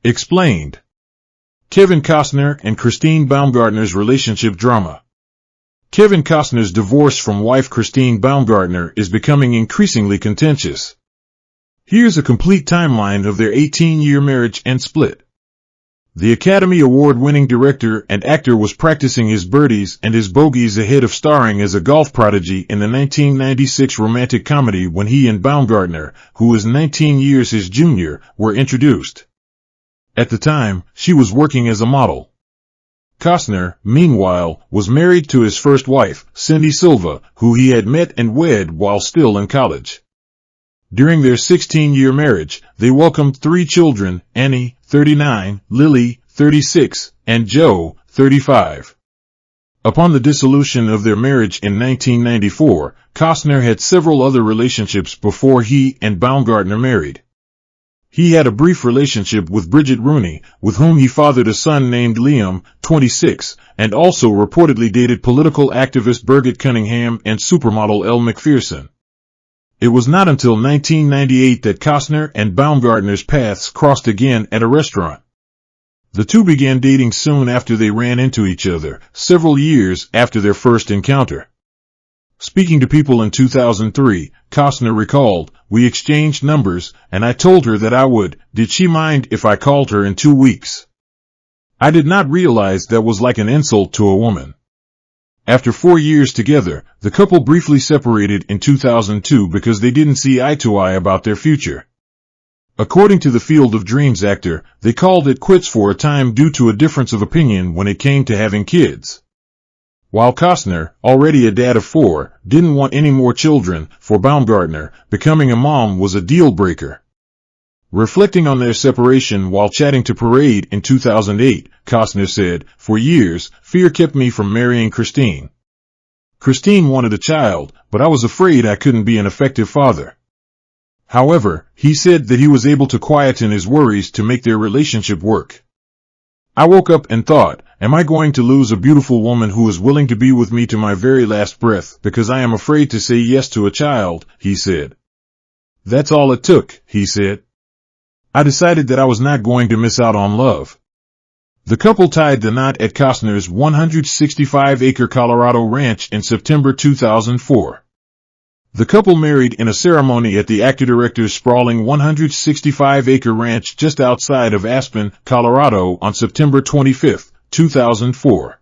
Explained. Kevin Costner and Christine Baumgartner's relationship drama. Kevin Costner's divorce from wife Christine Baumgartner is becoming increasingly contentious. Here's a complete timeline of their 18-year marriage and split. The Academy Award-winning director and actor was practicing his birdies and his bogeys ahead of starring as a golf prodigy in the 1996 romantic comedy when he and Baumgartner, who was 19 years his junior, were introduced. At the time, she was working as a model. Costner, meanwhile, was married to his first wife, Cindy Silva, who he had met and wed while still in college. During their 16-year marriage, they welcomed 3 children, Annie, 39, Lily, 36, and Joe, 35. Upon the dissolution of their marriage in 1994, Costner had several other relationships before he and Baumgartner married. He had a brief relationship with Bridget Rooney, with whom he fathered a son named Liam, 26, and also reportedly dated political activist Birgit Cunningham and supermodel Elle Macpherson. It was not until 1998 that Costner and Baumgartner's paths crossed again at a restaurant. The two began dating soon after they ran into each other, several years after their first encounter. Speaking to People in 2003, Costner recalled, "We exchanged numbers, and I told her that I would. Did she mind if I called her in 2 weeks? I did not realize that was like an insult to a woman." After 4 years together, the couple briefly separated in 2002 because they didn't see eye to eye about their future. According to the Field of Dreams actor, they called it quits for a time due to a difference of opinion when it came to having kids. While Costner, already a dad of 4, didn't want any more children, for Baumgartner, becoming a mom was a deal breaker. Reflecting on their separation while chatting to Parade in 2008, Costner said, "For years, fear kept me from marrying Christine. Christine wanted a child, but I was afraid I couldn't be an effective father." However, he said that he was able to quieten his worries to make their relationship work. "I woke up and thought, am I going to lose a beautiful woman who is willing to be with me to my very last breath because I am afraid to say yes to a child," he said. "That's all it took," he said. "I decided that I was not going to miss out on love." The couple tied the knot at Costner's 165-acre Colorado ranch in September 2004. The couple married in a ceremony at the actor-director's sprawling 165-acre ranch just outside of Aspen, Colorado on September 25, 2004.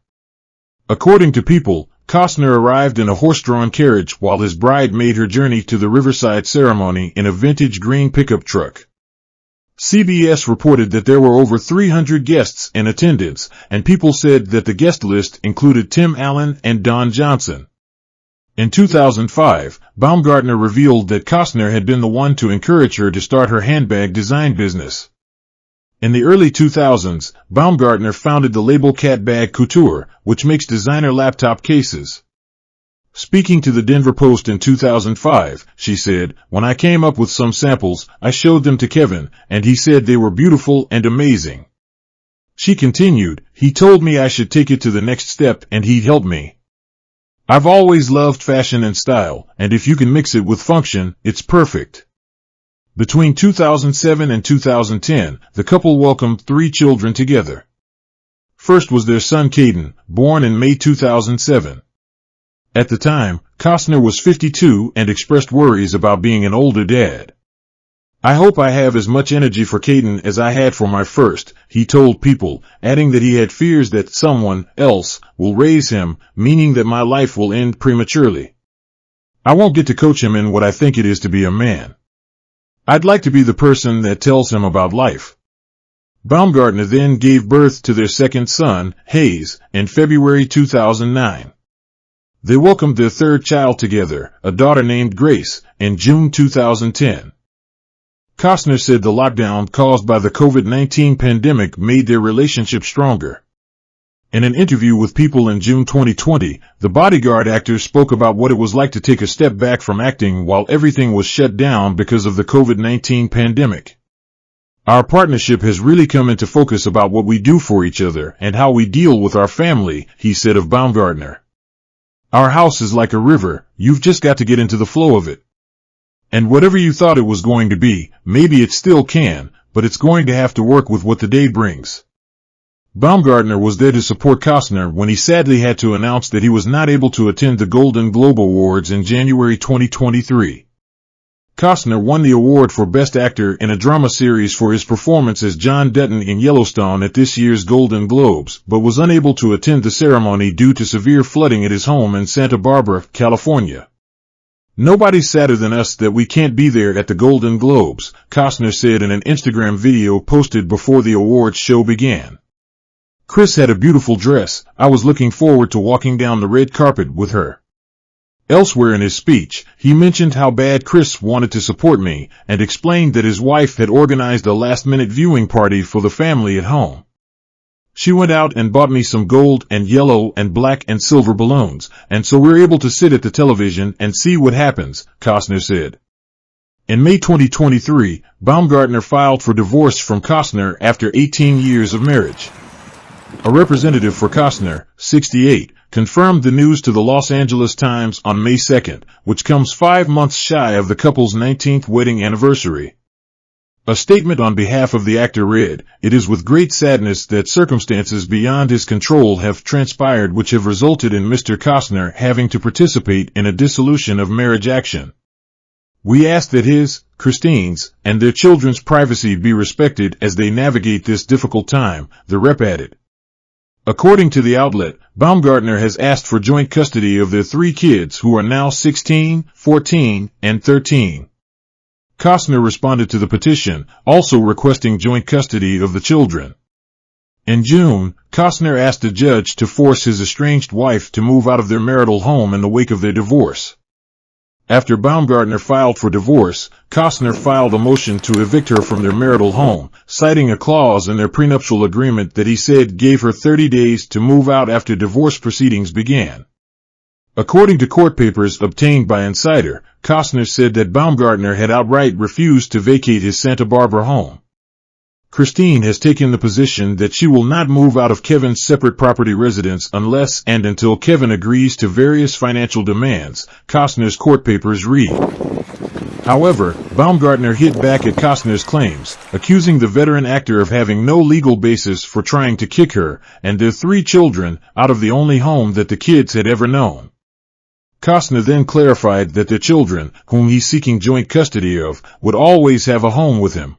According to People, Costner arrived in a horse-drawn carriage while his bride made her journey to the Riverside ceremony in a vintage green pickup truck. CBS reported that there were over 300 guests in attendance, and People said that the guest list included Tim Allen and Don Johnson. In 2005, Baumgartner revealed that Costner had been the one to encourage her to start her handbag design business. In the early 2000s, Baumgartner founded the label Cat Bag Couture, which makes designer laptop cases. Speaking to the Denver Post in 2005, she said, "When I came up with some samples, I showed them to Kevin, and he said they were beautiful and amazing." She continued, "He told me I should take it to the next step and he'd help me. I've always loved fashion and style, and if you can mix it with function, it's perfect." Between 2007 and 2010, the couple welcomed 3 children together. First was their son Caden, born in May 2007. At the time, Costner was 52 and expressed worries about being an older dad. "I hope I have as much energy for Caden as I had for my first," he told People, adding that he had fears that someone else will raise him, meaning that my life will end prematurely. "I won't get to coach him in what I think it is to be a man. I'd like to be the person that tells him about life." Baumgartner then gave birth to their second son, Hayes, in February 2009. They welcomed their third child together, a daughter named Grace, in June 2010. Costner said the lockdown caused by the COVID-19 pandemic made their relationship stronger. In an interview with People in June 2020, the Bodyguard actor spoke about what it was like to take a step back from acting while everything was shut down because of the COVID-19 pandemic. "Our partnership has really come into focus about what we do for each other and how we deal with our family," he said of Baumgartner. "Our house is like a river, you've just got to get into the flow of it. And whatever you thought it was going to be, maybe it still can, but it's going to have to work with what the day brings. Baumgartner was there to support Costner when he sadly had to announce that he was not able to attend the Golden Globe Awards in January 2023. Costner won the award for Best Actor in a Drama Series for his performance as John Dutton in Yellowstone at this year's Golden Globes, but was unable to attend the ceremony due to severe flooding at his home in Santa Barbara, California. "Nobody's sadder than us that we can't be there at the Golden Globes," Costner said in an Instagram video posted before the awards show began. "Chris had a beautiful dress. I was looking forward to walking down the red carpet with her." Elsewhere in his speech, he mentioned how bad Chris wanted to support me, and explained that his wife had organized a last-minute viewing party for the family at home. "She went out and bought me some gold and yellow and black and silver balloons, and so we're able to sit at the television and see what happens," Costner said. In May 2023, Baumgartner filed for divorce from Costner after 18 years of marriage. A representative for Costner, 68, confirmed the news to the Los Angeles Times on May 2, which comes 5 months shy of the couple's 19th wedding anniversary. A statement on behalf of the actor read, "It is with great sadness that circumstances beyond his control have transpired which have resulted in Mr. Costner having to participate in a dissolution of marriage action. We ask that his, Christine's, and their children's privacy be respected as they navigate this difficult time," the rep added. According to the outlet, Baumgartner has asked for joint custody of their 3 kids who are now 16, 14, and 13. Costner responded to the petition, also requesting joint custody of the children. In June, Costner asked a judge to force his estranged wife to move out of their marital home in the wake of their divorce. After Baumgartner filed for divorce, Costner filed a motion to evict her from their marital home, citing a clause in their prenuptial agreement that he said gave her 30 days to move out after divorce proceedings began. According to court papers obtained by Insider, Costner said that Baumgartner had outright refused to vacate his Santa Barbara home. Christine has taken the position that she will not move out of Kevin's separate property residence unless and until Kevin agrees to various financial demands, Costner's court papers read. However, Baumgartner hit back at Costner's claims, accusing the veteran actor of having no legal basis for trying to kick her and their 3 children out of the only home that the kids had ever known. Costner then clarified that their children, whom he's seeking joint custody of, would always have a home with him.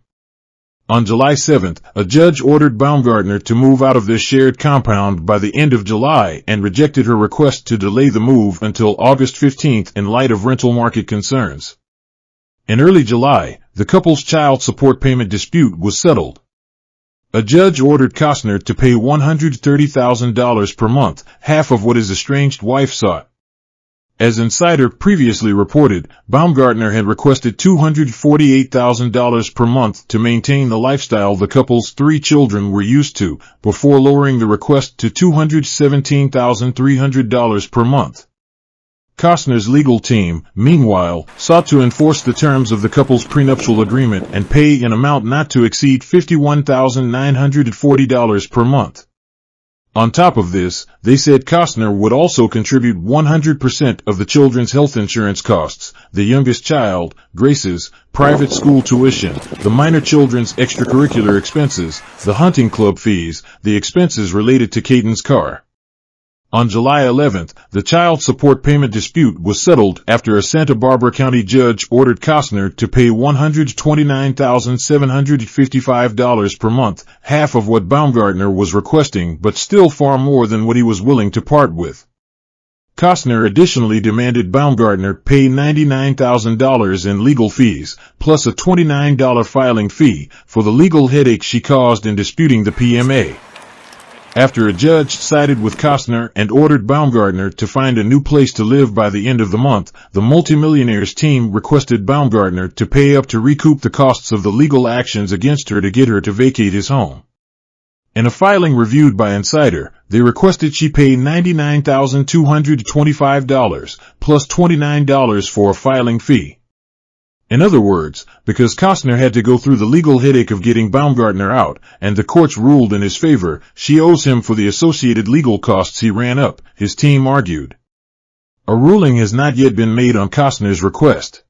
On July 7, a judge ordered Baumgartner to move out of their shared compound by the end of July and rejected her request to delay the move until August 15 in light of rental market concerns. In early July, the couple's child support payment dispute was settled. A judge ordered Costner to pay $130,000 per month, half of what his estranged wife sought. As Insider previously reported, Baumgartner had requested $248,000 per month to maintain the lifestyle the couple's 3 children were used to, before lowering the request to $217,300 per month. Costner's legal team, meanwhile, sought to enforce the terms of the couple's prenuptial agreement and pay an amount not to exceed $51,940 per month. On top of this, they said Costner would also contribute 100% of the children's health insurance costs, the youngest child, Grace's, private school tuition, the minor children's extracurricular expenses, the hunting club fees, the expenses related to Caden's car. On July 11, the child support payment dispute was settled after a Santa Barbara County judge ordered Costner to pay $129,755 per month, half of what Baumgartner was requesting but still far more than what he was willing to part with. Costner additionally demanded Baumgartner pay $99,000 in legal fees, plus a $29 filing fee, for the legal headache she caused in disputing the PMA. After a judge sided with Costner and ordered Baumgartner to find a new place to live by the end of the month, the multimillionaire's team requested Baumgartner to pay up to recoup the costs of the legal actions against her to get her to vacate his home. In a filing reviewed by Insider, they requested she pay $99,225, plus $29 for a filing fee. In other words, because Costner had to go through the legal headache of getting Baumgartner out, and the courts ruled in his favor, she owes him for the associated legal costs he ran up, his team argued. A ruling has not yet been made on Costner's request.